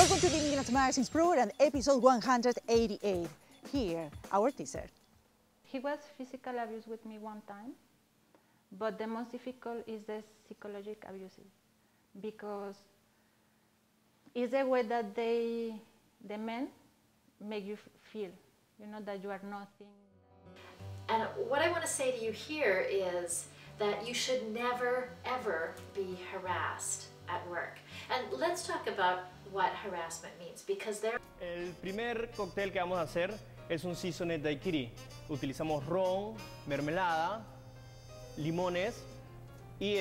Welcome to the Immigrants Magazine's program, episode 188. Here, our teaser. He was physical abuse with me one time, but the most difficult is the psychological abuse, because it's the way that the men make you feel, you know, that you are nothing. And what I want to say to you here is that you should never, ever be harassed at work. And let's talk about what harassment means, because there... El primer cóctel que vamos a hacer es un seasoned daikiri. Utilizamos ron, mermelada, limones y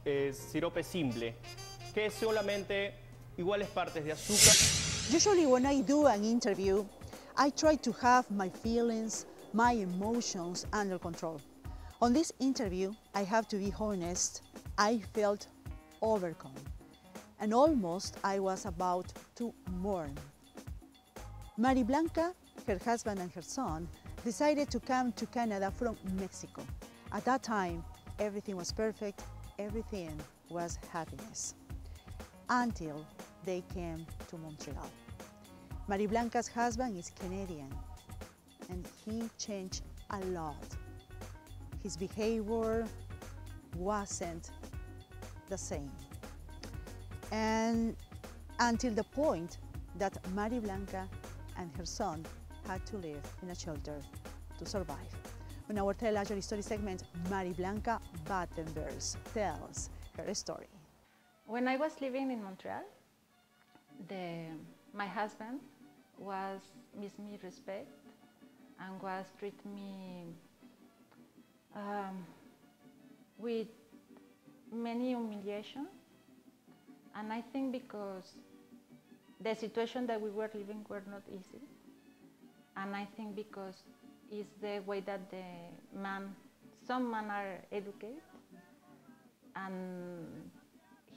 sirope simple, que es solamente iguales partes de azúcar. Usually when I do an interview, I try to have my feelings, my emotions under control. On this interview, I have to be honest, I felt overcome. And almost I was about to mourn. Blanca, her husband and her son, decided to come to Canada from Mexico. At that time, everything was perfect, everything was happiness, until they came to Montreal. Blanca's husband is Canadian, and he changed a lot. His behavior wasn't the same. And until the point that Blanca and her son had to live in a shelter to survive. On our Tell a Story segment, Blanca Battenberg tells her story. When I was living in Montreal, my husband was miss me respect and was treat me with many humiliation. And I think because the situation that we were living were not easy. And I think because it's the way that some men are educated, and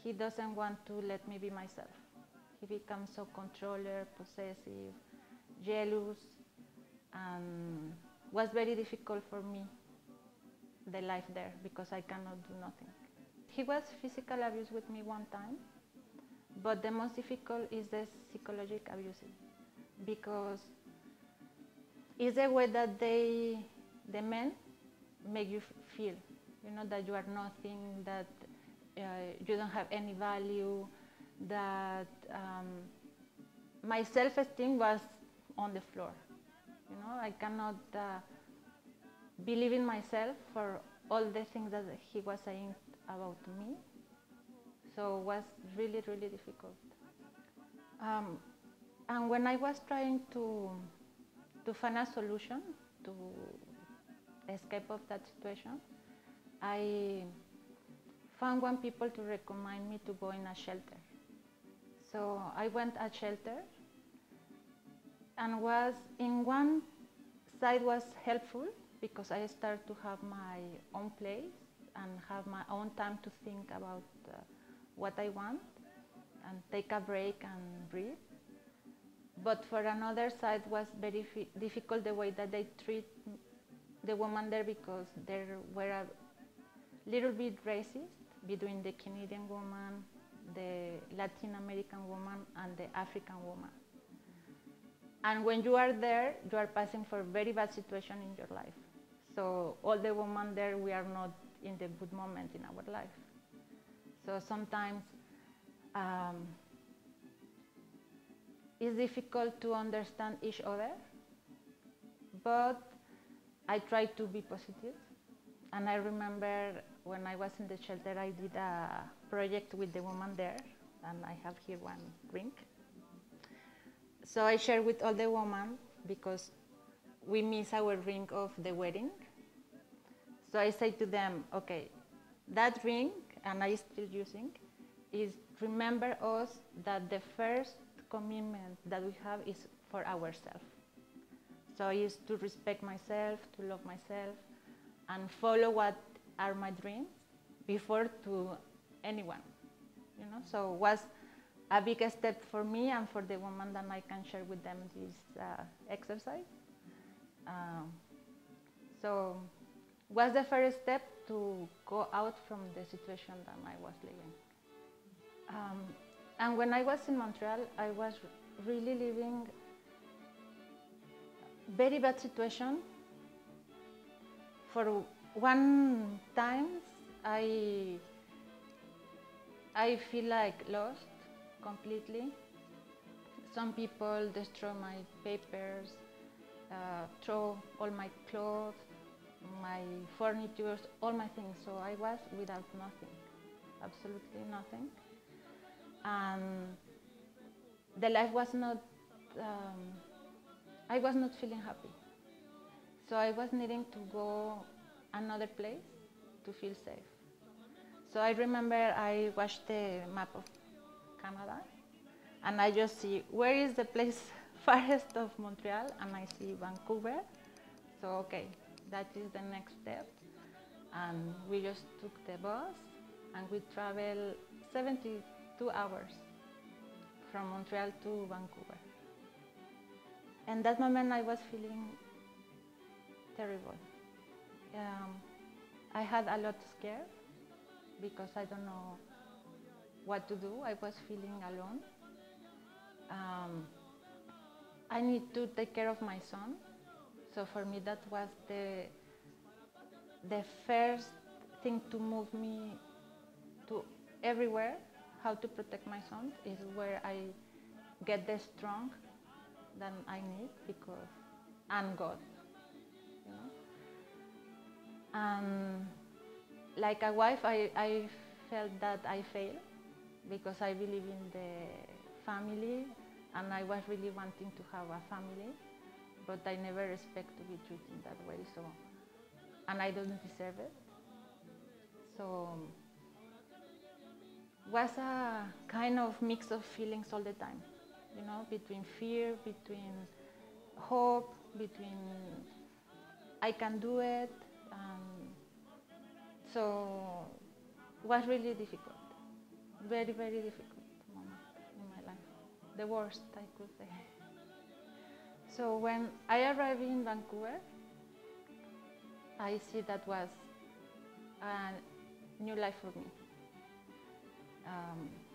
he doesn't want to let me be myself. He becomes so controller, possessive, jealous, and was very difficult for me, the life there, because I cannot do nothing. He was physical abuse with me one time, but the most difficult is the psychological abuse, because it's the way that the men make you feel, you know, that you are nothing, that you don't have any value, that my self-esteem was on the floor. You know, I cannot believe in myself for all the things that he was saying about me. So it was really, really difficult. And when I was trying to find a solution to escape of that situation, I found one people to recommend me to go in a shelter. So I went at shelter, and was in one side was helpful because I started to have my own place and have my own time to think about what I want and take a break and breathe. But for another side was very difficult the way that they treat the woman there, because there were a little bit racist between the Canadian woman, the Latin American woman, and the African woman. And when you are there, you are passing for a very bad situation in your life. So all the women there, we are not in the good moment in our life. So sometimes it's difficult to understand each other, but I try to be positive. And I remember when I was in the shelter, I did a project with the woman there, and I have here one drink. So I share with all the women, because we miss our ring of the wedding. So I say to them, okay, that ring, and I still using, is remember us that the first commitment that we have is for ourselves. So it's to respect myself, to love myself, and follow what are my dreams before to anyone, you know. So it was a big step for me and for the woman that I can share with them this exercise. So was the first step to go out from the situation that I was living. And when I was in Montreal, I was really living very bad situation. For one time, I feel like lost completely. Some people destroy my papers, throw all my clothes, my furniture, all my things. So I was without nothing, absolutely nothing. And the life was not, I was not feeling happy. So I was needing to go another place to feel safe. So I remember I watched the map of Canada, and I just see where is the place farthest of Montreal, and I see Vancouver. So okay, that is the next step. And we just took the bus, and we traveled 72 hours from Montreal to Vancouver. And that moment I was feeling terrible. I had a lot scared because I don't know what to do. I was feeling alone. I need to take care of my son. So for me that was the first thing to move me to everywhere. How to protect my son is where I get the strength that I need, because and God, you know. And like a wife, I felt that I failed because I believe in the family, and I was really wanting to have a family, but I never expect to be treated that way. So, and I don't deserve it. So, was a kind of mix of feelings all the time, you know, between fear, between hope, between I can do it. So it was really difficult, very, very difficult moment in my life, the worst I could say. So when I arrived in Vancouver, I see that was a new life for me.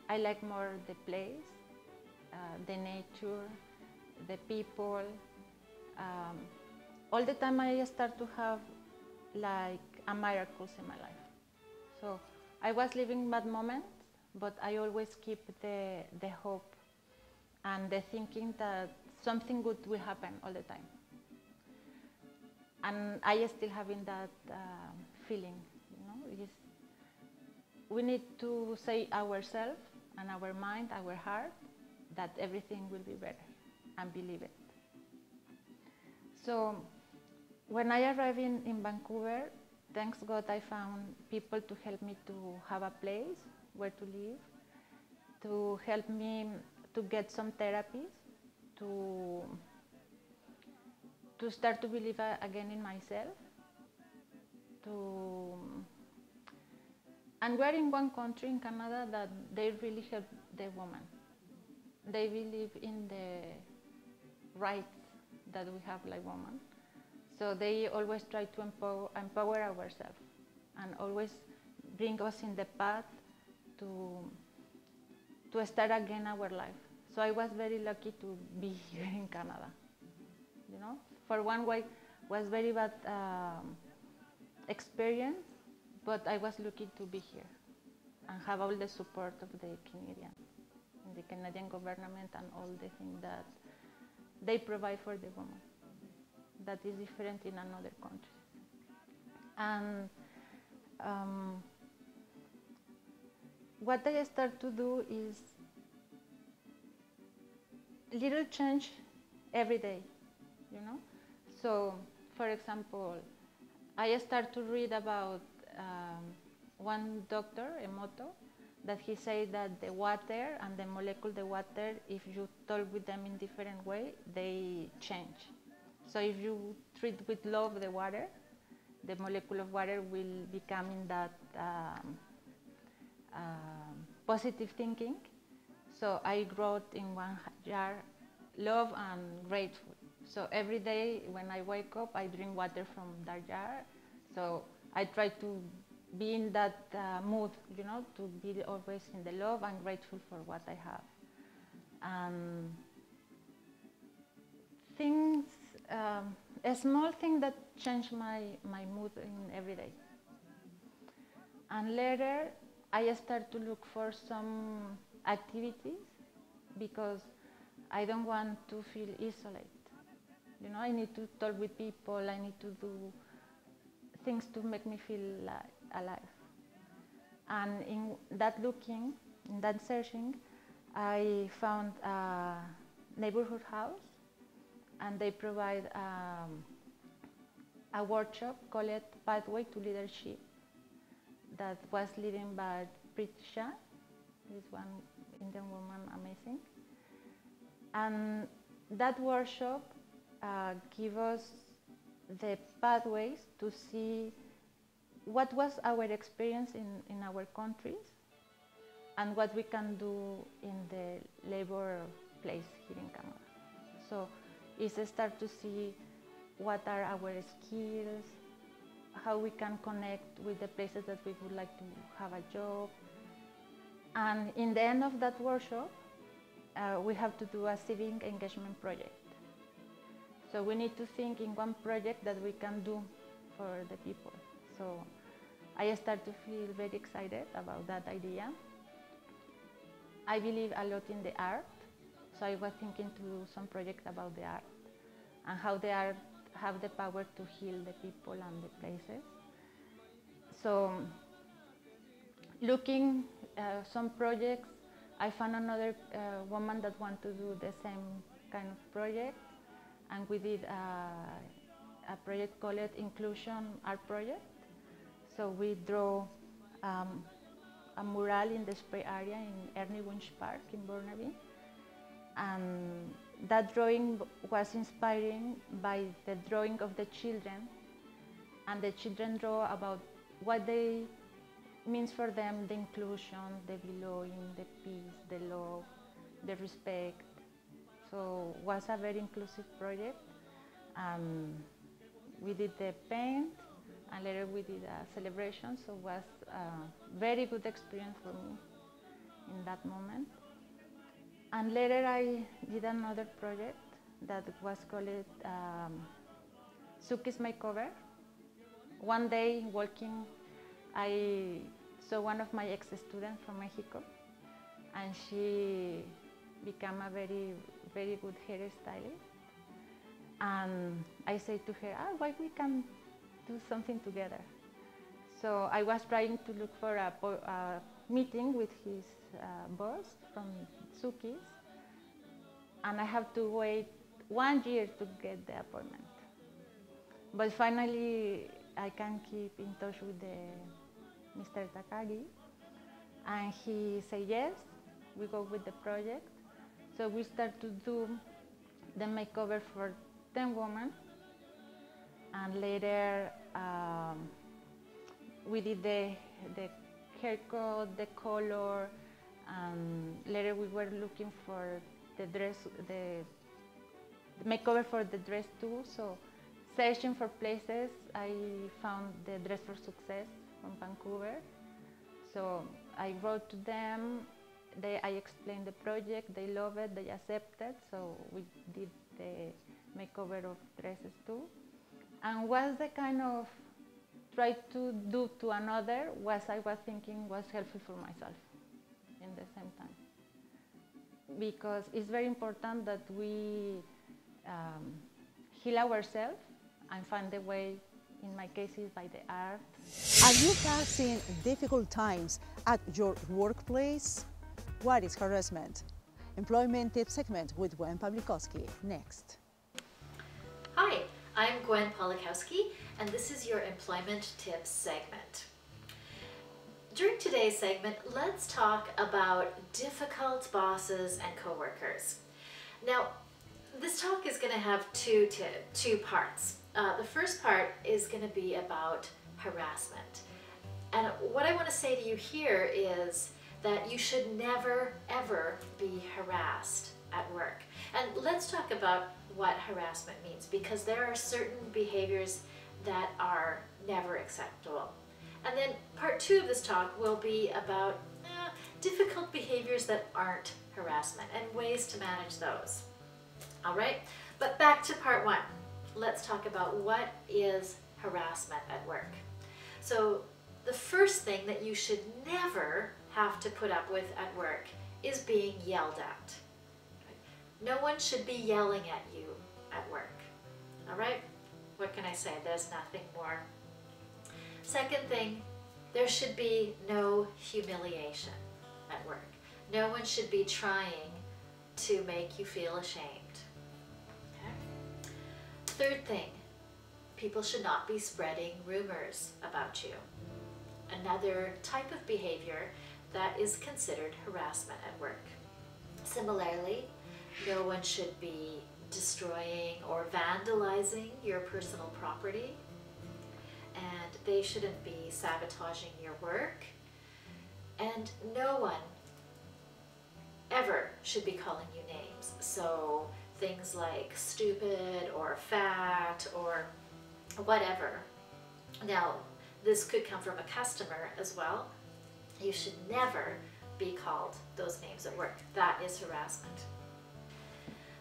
I like more the place, the nature, the people. All the time I start to have like a miracles in my life. So I was living bad moments, but I always keep the hope and the thinking that something good will happen all the time. And I still having that feeling, you know. We need to say ourselves and our mind, our heart, that everything will be better, and believe it. So when I arrived in Vancouver, thanks God I found people to help me to have a place where to live, to help me to get some therapies, to start to believe again in myself. And we're in one country in Canada that they really help the woman. They believe in the rights that we have like women. So they always try to empower ourselves and always bring us in the path to start again our life. So I was very lucky to be here in Canada. You know, for one way, was very bad experience, but I was lucky to be here and have all the support of the Canadian government and all the things that they provide for the woman. That is different in another country. And what I start to do is little change every day, you know. So, for example, I start to read about one doctor, Emoto, that he said that the water and the molecule of the water, if you talk with them in different way, they change. So if you treat with love the water, the molecule of water will become in that positive thinking. So I wrote in one jar, love and grateful. So every day when I wake up, I drink water from that jar. So I try to be in that mood, you know, to be always in the love and grateful for what I have. Things, a small thing that changed my mood in every day. And later, I start to look for some activities because I don't want to feel isolated. You know, I need to talk with people, I need to do things to make me feel alive. And in that looking, in that searching, I found a neighborhood house, and they provide a workshop called Pathway to Leadership that was led by Pritisha, this one Indian woman, amazing. And that workshop gave us the pathways to see what was our experience in our countries and what we can do in the labor place here in Canada. So it's a start to see what are our skills, how we can connect with the places that we would like to have a job. And in the end of that workshop, we have to do a civic engagement project. So we need to think in one project that we can do for the people. So I start to feel very excited about that idea. I believe a lot in the art, so I was thinking to do some project about the art and how the art have the power to heal the people and the places. So looking some projects, I found another woman that wanted to do the same kind of project, and we did a project called Inclusion Art Project. So we draw a mural in the spray area in Ernie Winch Park in Burnaby. And that drawing was inspiring by the drawing of the children. And the children draw about what they means for them, the inclusion, the belonging, the peace, the love, the respect. So it was a very inclusive project. We did the paint, and later we did a celebration, so it was a very good experience for me in that moment. And later I did another project that was called Suki's Makeover. One day walking, I saw one of my ex-students from Mexico, and she became a very, very good hairstylist. And I said to her, why we can do something together? So I was trying to look for a meeting with his boss from Suki's, and I have to wait 1 year to get the appointment. But finally, I can keep in touch with Mr. Takagi, and he said yes, we go with the project. So we start to do the makeover for 10 women, and later we did the haircut, the color, and later we were looking for the dress, the makeover for the dress too. So searching for places, I found the Dress for Success from Vancouver. So I wrote to them, I explained the project, they loved it, they accepted, so we did the makeover of dresses too. And was the kind of try to do to another was I was thinking was helpful for myself in the same time. Because it's very important that we heal ourselves and find the way, in my case, is by the art. Are you facing difficult times at your workplace? What is harassment? Employment tip segment with Gwen Pawlikowski, next. Hi, I'm Gwen Pawlikowski, and this is your employment tips segment. During today's segment, let's talk about difficult bosses and coworkers. Now, this talk is going to have two parts. The first part is going to be about harassment. And what I want to say to you here is that you should never, ever be harassed at work. And let's talk about what harassment means, because there are certain behaviors that are never acceptable. And then part 2 of this talk will be about difficult behaviors that aren't harassment and ways to manage those. All right, but back to part 1. Let's talk about what is harassment at work. So the first thing that you should never have to put up with at work is being yelled at. No one should be yelling at you at work. All right, what can I say? There's nothing more. Second thing, there should be no humiliation at work. No one should be trying to make you feel ashamed. Okay? Third thing, people should not be spreading rumors about you. Another type of behavior that is considered harassment at work. Similarly, no one should be destroying or vandalizing your personal property, and they shouldn't be sabotaging your work, and no one ever should be calling you names. So things like stupid or fat or whatever. Now, this could come from a customer as well. You should never be called those names at work. That is harassment.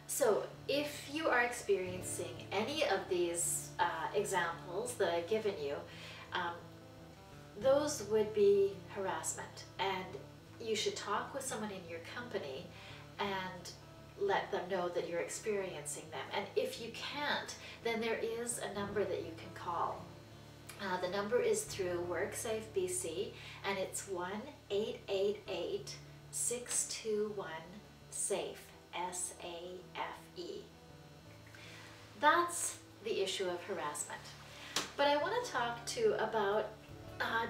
So if you are experiencing any of these examples that I've given you, those would be harassment, and you should talk with someone in your company and let them know that you're experiencing them. And if you can't, then there is a number that you can call. The number is through WorkSafe BC, and it's 1-888-621-SAFE, S-A-F-E. That's the issue of harassment. But I want to talk too about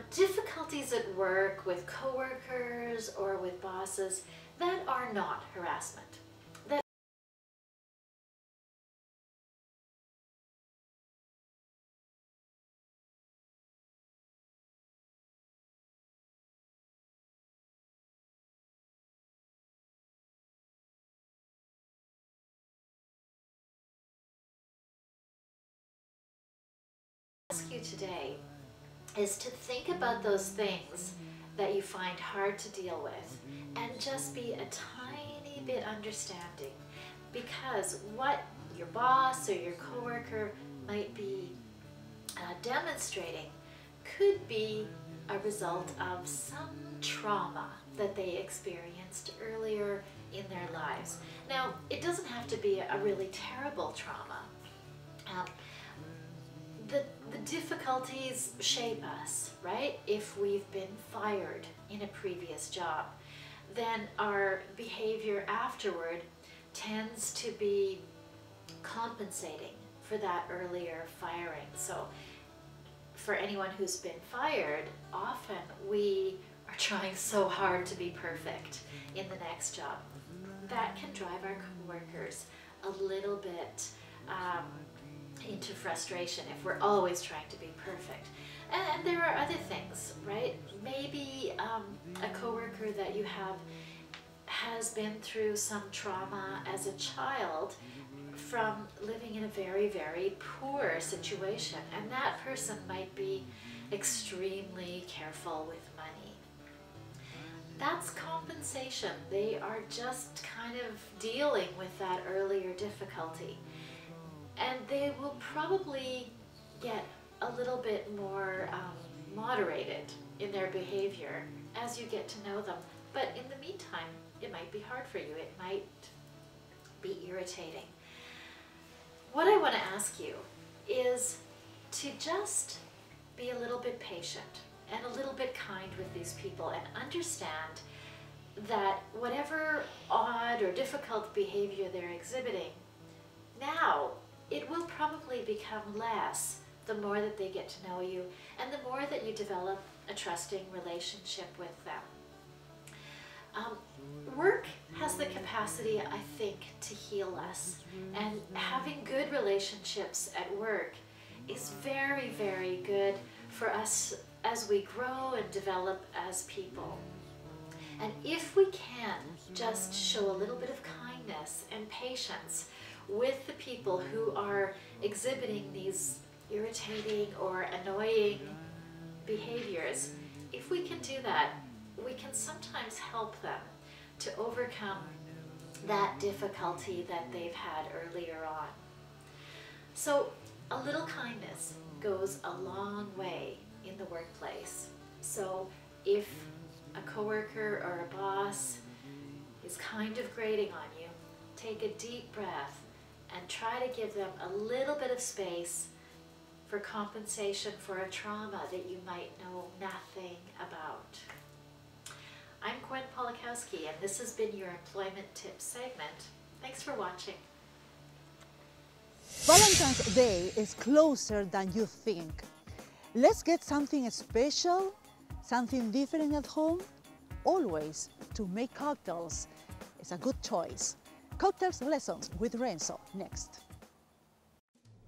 difficulties at work with coworkers or with bosses that are not harassment. Ask you today is to think about those things that you find hard to deal with and just be a tiny bit understanding, because what your boss or your coworker might be demonstrating could be a result of some trauma that they experienced earlier in their lives. Now, it doesn't have to be a really terrible trauma. The difficulties shape us, right? If we've been fired in a previous job, then our behavior afterward tends to be compensating for that earlier firing. So for anyone who's been fired, often we are trying so hard to be perfect in the next job. That can drive our coworkers a little bit into frustration if we're always trying to be perfect. And there are other things, right? Maybe a coworker that you have has been through some trauma as a child from living in a very, very poor situation, and that person might be extremely careful with money. That's compensation. They are just kind of dealing with that earlier difficulty. And they will probably get a little bit more moderated in their behavior as you get to know them. But in the meantime, it might be hard for you. It might be irritating. What I want to ask you is to just be a little bit patient and a little bit kind with these people, and understand that whatever odd or difficult behavior they're exhibiting, now it will probably become less the more that they get to know you and the more that you develop a trusting relationship with them. Work has the capacity, I think, to heal us, and having good relationships at work is very, very good for us as we grow and develop as people. And if we can just show a little bit of kindness and patience with the people who are exhibiting these irritating or annoying behaviors, if we can do that, we can sometimes help them to overcome that difficulty that they've had earlier on. So a little kindness goes a long way in the workplace. So if a coworker or a boss is kind of grating on you, take a deep breath and try to give them a little bit of space for compensation for a trauma that you might know nothing about. I'm Gwen Pawlikowski, and this has been your Employment Tips segment. Thanks for watching. Valentine's Day is closer than you think. Let's get something special, something different at home. Always to make cocktails is a good choice. Cocktails Lessons with Renzo, next.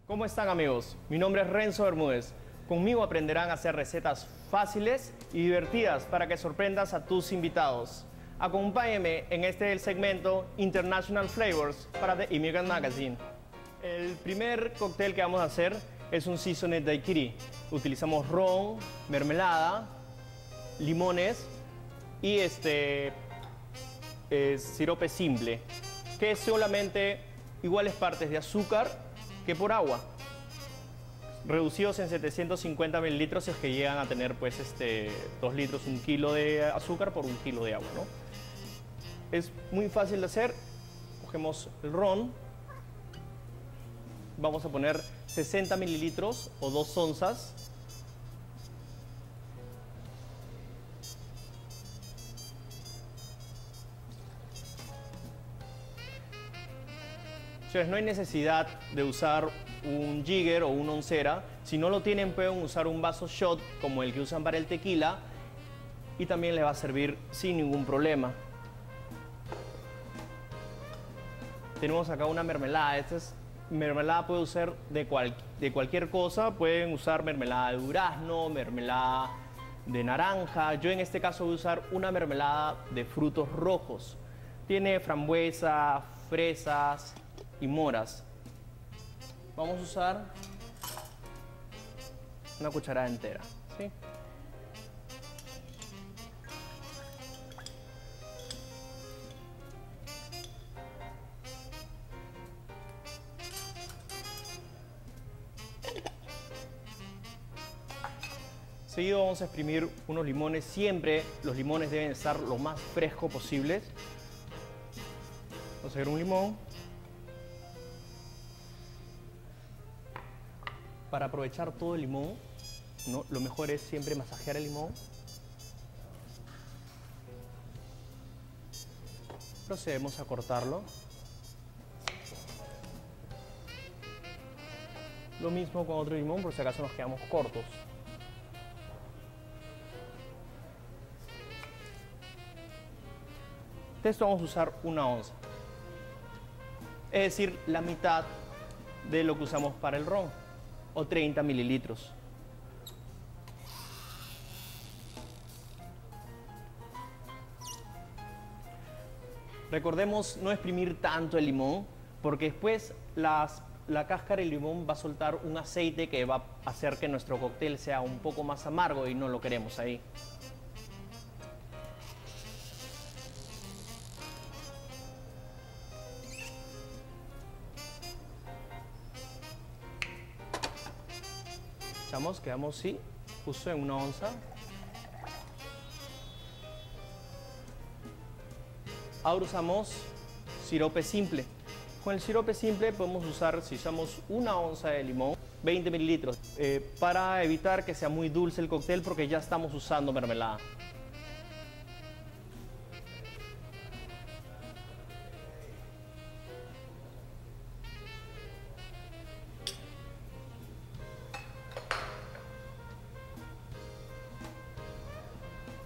¿Cómo están, amigos? Mi nombre es Renzo Bermudez. Conmigo aprenderán a hacer recetas fáciles y divertidas para que sorprendas a tus invitados. Acompáñenme en este segmento International Flavors para The Immigrant Magazine. El primer cóctel que vamos a hacer es un seasoned daikiri. Utilizamos ron, mermelada, limones y sirope simple, que es solamente iguales partes de azúcar que por agua, reducidos en 750 mililitros si es que llegan a tener pues 2 litros, 1 kilo de azúcar por 1 kilo de agua, ¿no? Es muy fácil de hacer. Cogemos el ron, vamos a poner 60 mililitros o 2 onzas. Entonces, no hay necesidad de usar un jigger o una oncera. Si no lo tienen, pueden usar un vaso shot como el que usan para el tequila y también les va a servir sin ningún problema. Tenemos acá una mermelada. Mermelada puede usar de cualquier cosa. Pueden usar mermelada de durazno, mermelada de naranja. Yo en este caso voy a usar una mermelada de frutos rojos. Tiene frambuesa, fresas y moras. Vamos a usar una cucharada entera, ¿sí? Seguido vamos a exprimir unos limones. Siempre los limones deben estar lo más frescos posibles. Vamos a hacer un limón. Para aprovechar todo el limón, ¿no? Lo mejor es siempre masajear el limón. Procedemos a cortarlo. Lo mismo con otro limón, por si acaso nos quedamos cortos. De esto vamos a usar 1 onza. Es decir, la mitad de lo que usamos para el ron, o 30 mililitros. Recordemos no exprimir tanto el limón, porque después la cáscara del limón va a soltar un aceite que va a hacer que nuestro cóctel sea un poco más amargo y no lo queremos ahí. Quedamos así, justo en 1 onza. Ahora usamos sirope simple. Con el sirope simple podemos usar, si usamos 1 onza de limón, 20 mililitros, para evitar que sea muy dulce el cóctel, porque ya estamos usando mermelada.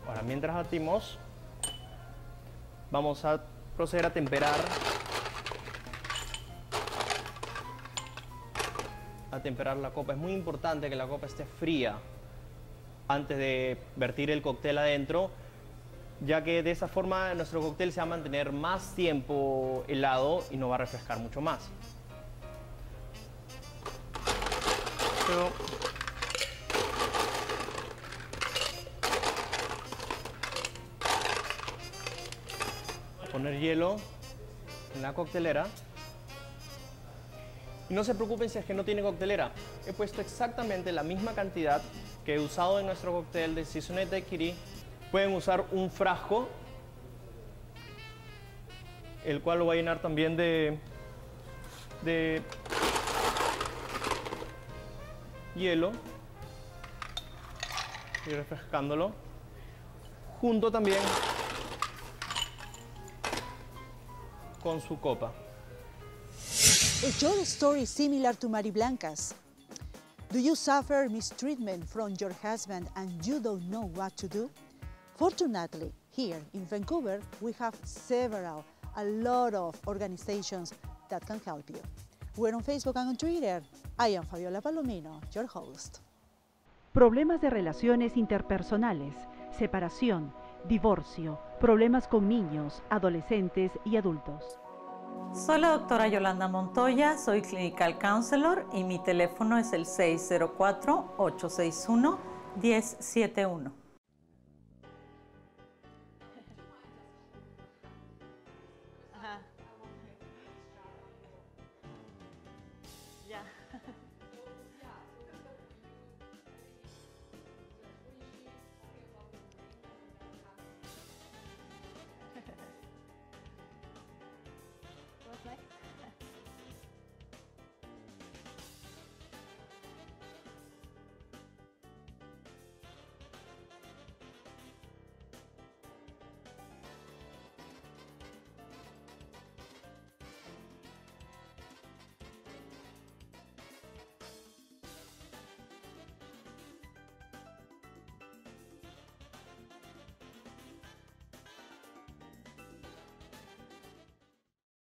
Ahora, mientras batimos, vamos a proceder a temperar. La copa. Es muy importante que la copa esté fría antes de vertir el cóctel adentro, ya que de esa forma nuestro cóctel se va a mantener más tiempo helado y no va a refrescar mucho más. poner hielo en la coctelera. Y no se preocupen si es que no tiene coctelera. He puesto exactamente la misma cantidad que he usado en nuestro cóctel de Seasoned Daikiri. Pueden usar un frasco, el cual lo voy a llenar también de hielo y refrescándolo, junto también con su copa. Is your story similar to Mari Blanca's? Do you suffer mistreatment from your husband and you don't know what to do? Fortunately, here in Vancouver, we have a lot of organizations that can help you. We're on Facebook and on Twitter. I am Fabiola Palomino, your host. Problemas de relaciones interpersonales, separación, divorcio, problemas con niños, adolescentes y adultos. Soy la doctora Yolanda Montoya, soy Clinical Counselor y mi teléfono es el 604-861-1071.